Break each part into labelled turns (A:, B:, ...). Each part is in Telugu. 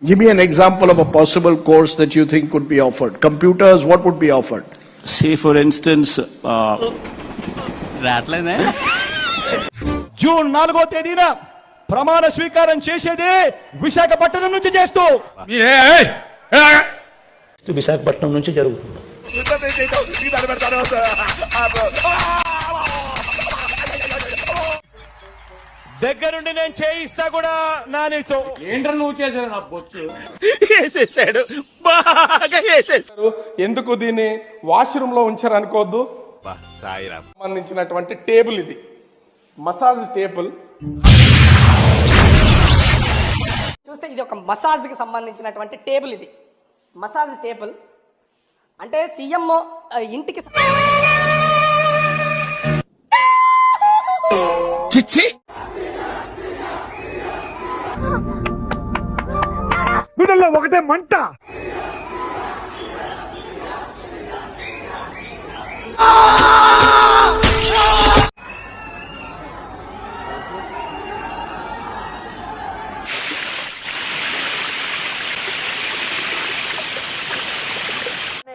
A: Give me an example of a possible course that you think could be offered. Computers, what would be offered?
B: Say for instance,
C: June 4వ తేదీన ప్రమాణ స్వీకారం చేసేది విశాఖపట్నం నుంచి చేస్తూ
D: విశాఖపట్నం నుంచి జరుగుతుంది.
C: దగ్గరుండి నేను చేయిస్తా కూడా నానితో
E: ఏంట్రా నువ్వు చేసావు నా బొచ్చు
C: వేసేసాడు, బాగా వేసేసాడు. ఎందుకు దీన్ని వాష్రూమ్ లో ఉంచారు అనుకోవద్దు. సంబంధించినటువంటి టేబుల్ ఇది, మసాజ్ టేబుల్.
F: చూస్తే ఇది ఒక మసాజ్ కి సంబంధించినటువంటి టేబుల్. ఇది మసాజ్ టేబుల్ అంటే సీఎం ఇంటికి
C: చిచ్చి వీడల్లో ఒకటే మంట.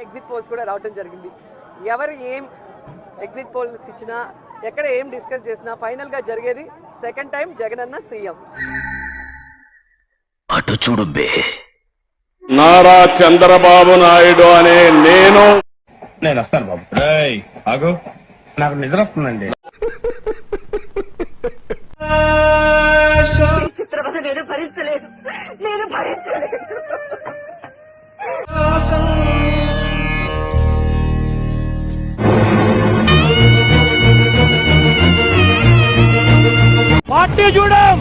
G: ఎగ్జిట్ పోల్స్ కూడా రావడం జరిగింది. ఎవరు ఏం ఎగ్జిట్ పోల్స్ ఇచ్చినా, ఎక్కడ ఏం డిస్కస్ చేసినా ఫైనల్ గా జరిగేది సెకండ్ టైం జగనన్న సీఎం.
B: అటు చూడు బే,
A: నారా చంద్రబాబు నాయుడు అనే నేను
E: వస్తాను బాబు. ఆగు, నాకు నిద్ర వస్తుందండి.
G: చిత్రపద నేను భరించలేదు, నేను భరించలేదు.
C: పార్టీ చూడం,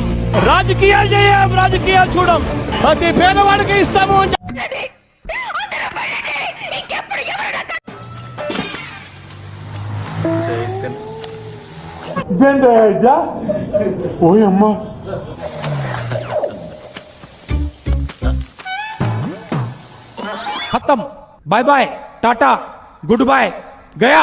C: రాజకీయాలు చేయం, రాజకీయాలు చూడం. ప్రతి పేదవాడికి ఇస్తాము. खत्म, bye bye, tata, goodbye, गया.